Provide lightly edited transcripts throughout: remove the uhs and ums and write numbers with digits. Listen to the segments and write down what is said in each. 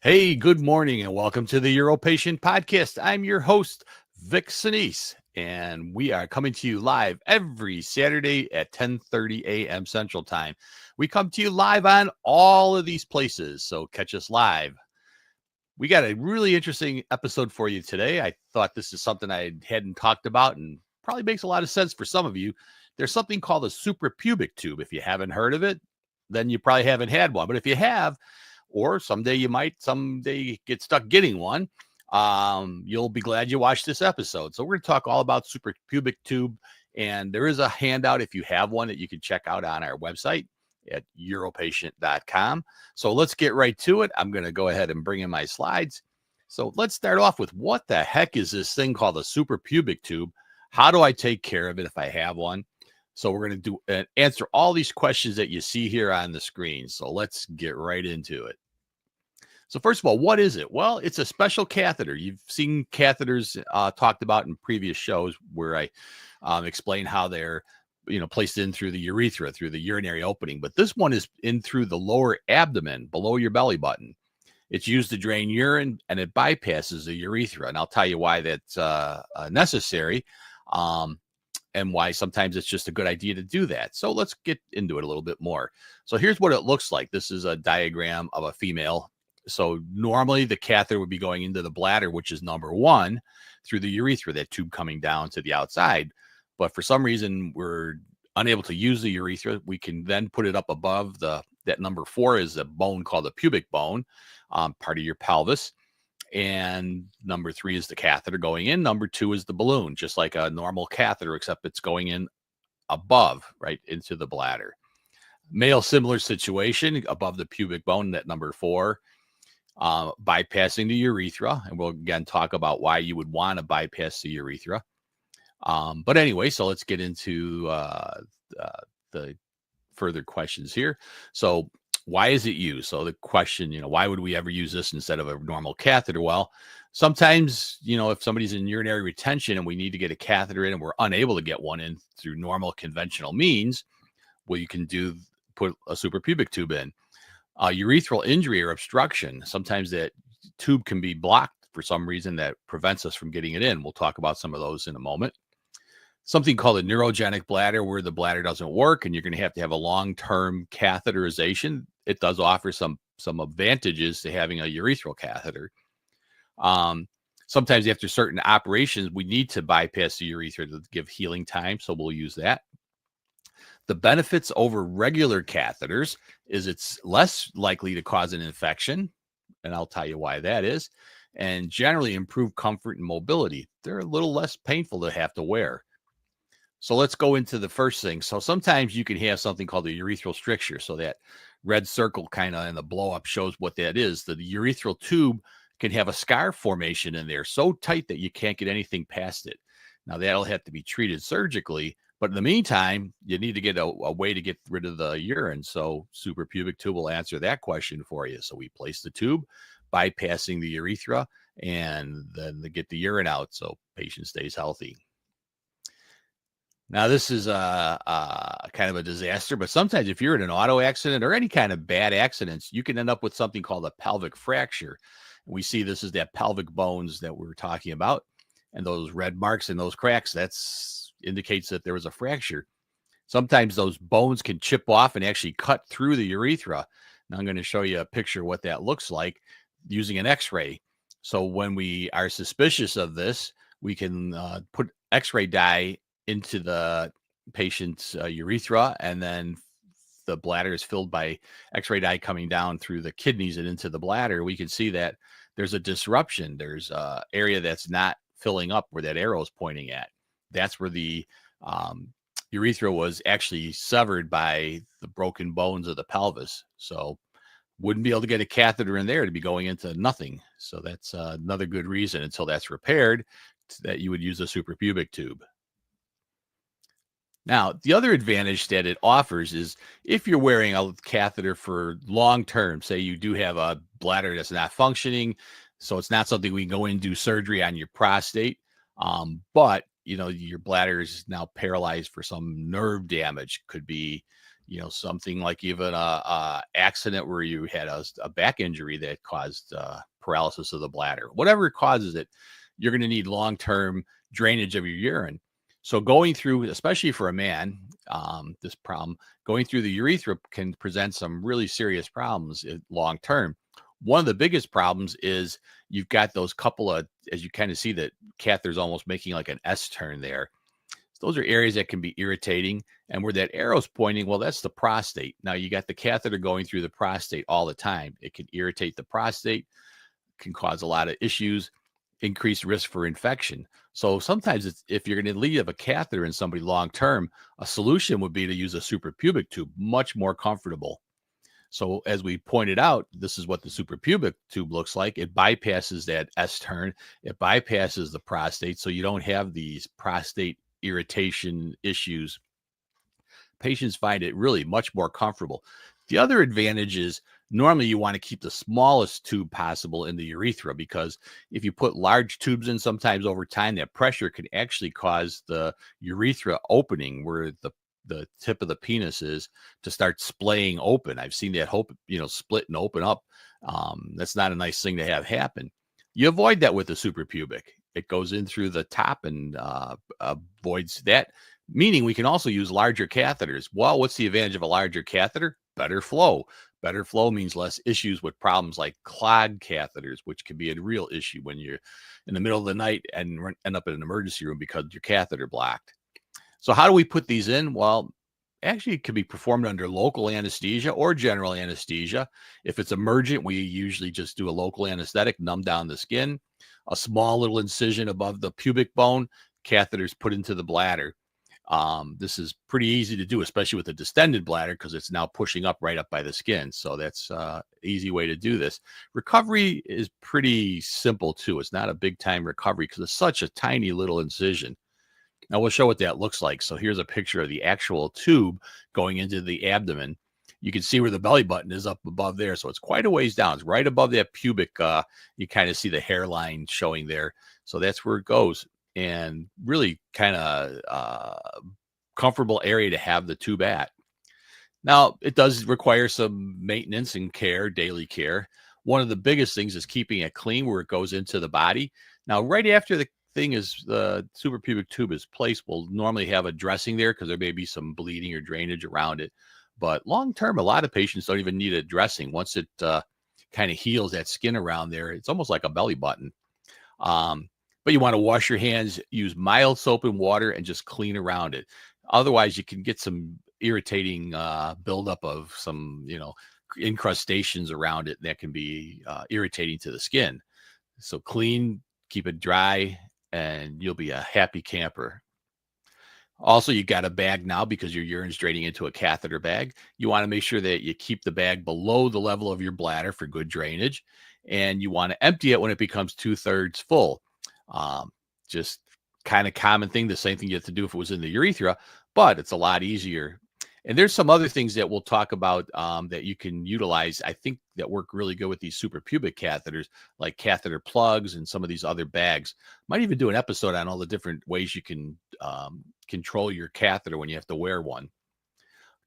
Hey, good morning and welcome to the UroPatient podcast. I'm your host, Vic Sinise, and we are coming to you live every Saturday at 10:30 a.m. Central Time. We come to you live on all of these places, so catch us live. We got a really interesting episode for you today. I thought this is something I hadn't talked about and probably makes a lot of sense for some of you. There's something called a suprapubic tube. If you haven't heard of it, then you probably haven't had one. But if you have, or someday you might someday get stuck getting one, you'll be glad you watched this episode. So we're going to talk all about suprapubic tube, and there is a handout if you have one that you can check out on our website at UroPatient.com. So let's get right to it. I'm going to go ahead and bring in my slides. So let's start off with what the heck is this thing called a suprapubic tube? How do I take care of it if I have one? So we're going to answer all these questions that you see here on the screen. So let's get right into it. So first of all, what is it? Well, it's a special catheter. You've seen catheters talked about in previous shows where I explain how they're placed in through the urethra, through the urinary opening. But this one is in through the lower abdomen, below your belly button. It's used to drain urine, and it bypasses the urethra. And I'll tell you why that's necessary. And why sometimes it's just a good idea to do that. So let's get into it a little bit more. So here's what it looks like. This is a diagram of a female. So normally the catheter would be going into the bladder, which is number one, through the urethra, that tube coming down to the outside. But for some reason, we're unable to use the urethra. We can then put it up above that number 4 is a bone called the pubic bone, part of your pelvis. And number 3 is the catheter going in. Number 2 is the balloon, just like a normal catheter, except it's going in above, right into the bladder. Male, similar situation, above the pubic bone, that number 4, bypassing the urethra. And we'll again talk about why you would want to bypass the urethra. But anyway, so let's get into the further questions here. So why is it used? So the question, why would we ever use this instead of a normal catheter? Well, sometimes, if somebody's in urinary retention and we need to get a catheter in and we're unable to get one in through normal conventional means, well, you can put a suprapubic tube in. Urethral injury or obstruction, sometimes that tube can be blocked for some reason that prevents us from getting it in. We'll talk about some of those in a moment. Something called a neurogenic bladder, where the bladder doesn't work and you're going to have a long-term catheterization. It does offer some advantages to having a urethral catheter. Sometimes after certain operations, we need to bypass the urethra to give healing time, so we'll use that. The benefits over regular catheters is it's less likely to cause an infection, and I'll tell you why that is, and generally improve comfort and mobility. They're a little less painful to have to wear. So let's go into the first thing. So sometimes you can have something called a urethral stricture. So that red circle kind of in the blow up shows what that is. The urethral tube can have a scar formation in there so tight that you can't get anything past it. Now that'll have to be treated surgically, but in the meantime, you need to get a way to get rid of the urine. So suprapubic tube will answer that question for you. So we place the tube, bypassing the urethra, and then to get the urine out so patient stays healthy. Now, this is a kind of a disaster, but sometimes if you're in an auto accident or any kind of bad accidents, you can end up with something called a pelvic fracture. We see this is that pelvic bones that we were talking about, and those red marks and those cracks, that's indicates that there was a fracture. Sometimes those bones can chip off and actually cut through the urethra. Now, I'm going to show you a picture of what that looks like using an x-ray. So when we are suspicious of this, we can put x-ray dye into the patient's urethra, and then the bladder is filled by x-ray dye coming down through the kidneys and into the bladder. We can see that there's a disruption. There's an area that's not filling up where that arrow is pointing at. That's where the urethra was actually severed by the broken bones of the pelvis. So wouldn't be able to get a catheter in there to be going into nothing. So that's another good reason, until that's repaired, that you would use a suprapubic tube. Now, the other advantage that it offers is if you're wearing a catheter for long term, say you do have a bladder that's not functioning, so it's not something we can go in and do surgery on your prostate, but your bladder is now paralyzed for some nerve damage. Could be, something like even a accident where you had a back injury that caused paralysis of the bladder. Whatever causes it, you're going to need long-term drainage of your urine. So going through, especially for a man, this problem, going through the urethra can present some really serious problems long term. One of the biggest problems is you've got those couple of, as you kind of see, that catheter's almost making like an S turn there. Those are areas that can be irritating. And where that arrow's pointing, well, that's the prostate. Now you got the catheter going through the prostate all the time. It can irritate the prostate, can cause a lot of issues, increased risk for infection. So sometimes if you're going to leave a catheter in somebody long term, a solution would be to use a suprapubic tube, much more comfortable. So as we pointed out, this is what the suprapubic tube looks like. It bypasses that S turn. It bypasses the prostate, so you don't have these prostate irritation issues. Patients find it really much more comfortable. The other advantage is normally you want to keep the smallest tube possible in the urethra, because if you put large tubes in, sometimes over time, that pressure can actually cause the urethra opening where the tip of the penis is to start splaying open. I've seen that split and open up. That's not a nice thing to have happen. You avoid that with the suprapubic. It goes in through the top and avoids that, meaning we can also use larger catheters. Well, what's the advantage of a larger catheter? Better flow. Better flow means less issues with problems like clog catheters, which can be a real issue when you're in the middle of the night and end up in an emergency room because your catheter blocked. So how do we put these in? Well, actually, it can be performed under local anesthesia or general anesthesia. If it's emergent, we usually just do a local anesthetic, numb down the skin, a small little incision above the pubic bone, catheters put into the bladder. This is pretty easy to do, especially with a distended bladder, because it's now pushing up right up by the skin. So that's an easy way to do this. Recovery is pretty simple too. It's not a big time recovery because it's such a tiny little incision. Now we'll show what that looks like. So here's a picture of the actual tube going into the abdomen. You can see where the belly button is up above there. So it's quite a ways down. It's right above that pubic. You kind of see the hairline showing there. So that's where it goes. And really kind of comfortable area to have the tube at. Now, it does require some maintenance and care, daily care. One of the biggest things is keeping it clean where it goes into the body. Now, right after the suprapubic tube is placed, we'll normally have a dressing there because there may be some bleeding or drainage around it. But long term, a lot of patients don't even need a dressing. Once it kind of heals that skin around there, it's almost like a belly button. But you want to wash your hands, use mild soap and water, and just clean around it. Otherwise, you can get some irritating buildup of some, incrustations around it that can be irritating to the skin. So clean, keep it dry, and you'll be a happy camper. Also, you got a bag now because your urine's draining into a catheter bag. You want to make sure that you keep the bag below the level of your bladder for good drainage, and you want to empty it when it becomes 2/3 full. Just kind of common thing, the same thing you have to do if it was in the urethra, but it's a lot easier. And there's some other things that we'll talk about that you can utilize, I think, that work really good with these suprapubic catheters, like catheter plugs and some of these other bags. Might even do an episode on all the different ways you can control your catheter when you have to wear one.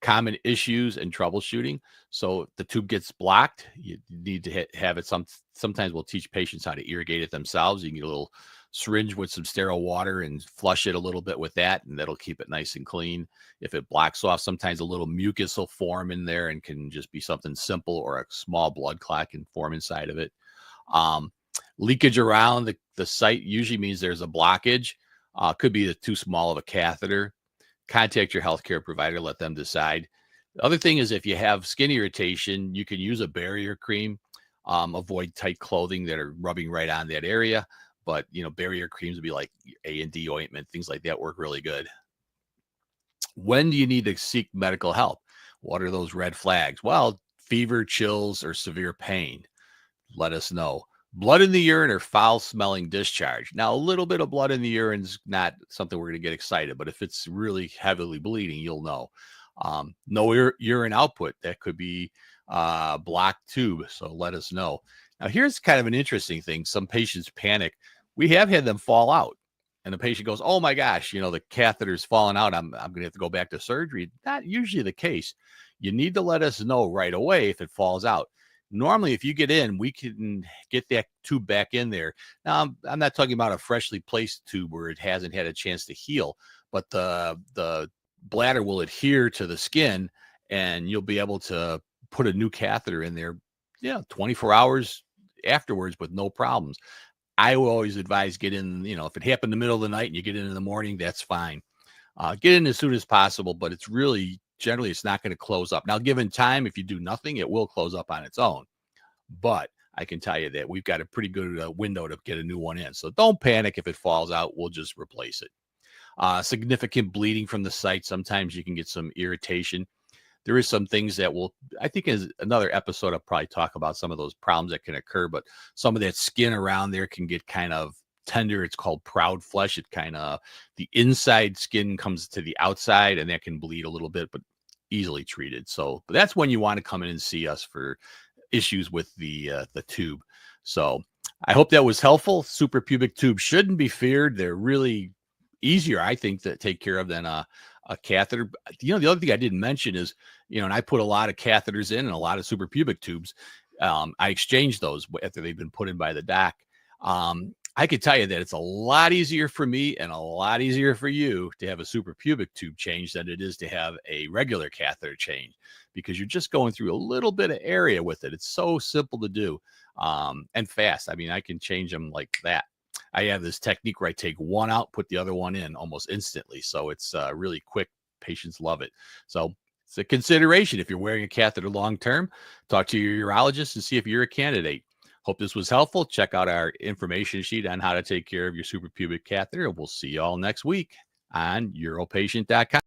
Common issues and troubleshooting. So if the tube gets blocked, you need to have it. Sometimes we'll teach patients how to irrigate it themselves. You can get a little syringe with some sterile water and flush it a little bit with that, and that'll keep it nice and clean. If it blocks off, sometimes a little mucus will form in there and can just be something simple, or a small blood clot can form inside of it. Leakage around the site usually means there's a blockage. Could be too small of a catheter. Contact your healthcare provider, let them decide. The other thing is, if you have skin irritation, you can use a barrier cream. Avoid tight clothing that are rubbing right on that area. But, barrier creams would be like A&D ointment, things like that work really good. When do you need to seek medical help? What are those red flags? Well, fever, chills, or severe pain. Let us know. Blood in the urine or foul-smelling discharge. Now, a little bit of blood in the urine is not something we're going to get excited, but if it's really heavily bleeding, you'll know. No urine output. That could be blocked tube, so let us know. Now, here's kind of an interesting thing. Some patients panic. We have had them fall out, and the patient goes, "Oh my gosh, the catheter's falling out. I'm going to have to go back to surgery." Not usually the case. You need to let us know right away if it falls out. Normally, if you get in, we can get that tube back in there. Now, I'm not talking about a freshly placed tube where it hasn't had a chance to heal, but the bladder will adhere to the skin, and you'll be able to put a new catheter in there, 24 hours afterwards with no problems. I will always advise get in, if it happened in the middle of the night and you get in the morning, that's fine. Get in as soon as possible, but it's really generally it's not going to close up. Now, given time, if you do nothing, it will close up on its own. But I can tell you that we've got a pretty good window to get a new one in. So don't panic if it falls out. We'll just replace it. Significant bleeding from the site. Sometimes you can get some irritation. There is some things that I think is another episode, I'll probably talk about some of those problems that can occur, but some of that skin around there can get kind of tender. It's called proud flesh. It kind of, the inside skin comes to the outside, and that can bleed a little bit, but easily treated. So but that's when you want to come in and see us for issues with the tube. So I hope that was helpful. Supra-pubic tube shouldn't be feared. They're really easier, I think, to take care of than a catheter. The other thing I didn't mention is, and I put a lot of catheters in and a lot of supra-pubic tubes. I exchange those after they've been put in by the doc. I could tell you that it's a lot easier for me and a lot easier for you to have a supra-pubic tube change than it is to have a regular catheter change, because you're just going through a little bit of area with it. It's so simple to do and fast. I mean, I can change them like that. I have this technique where I take one out, put the other one in almost instantly. So it's really quick. Patients love it. So it's a consideration. If you're wearing a catheter long-term, talk to your urologist and see if you're a candidate. Hope this was helpful. Check out our information sheet on how to take care of your supra-pubic catheter. We'll see you all next week on UroPatient.com.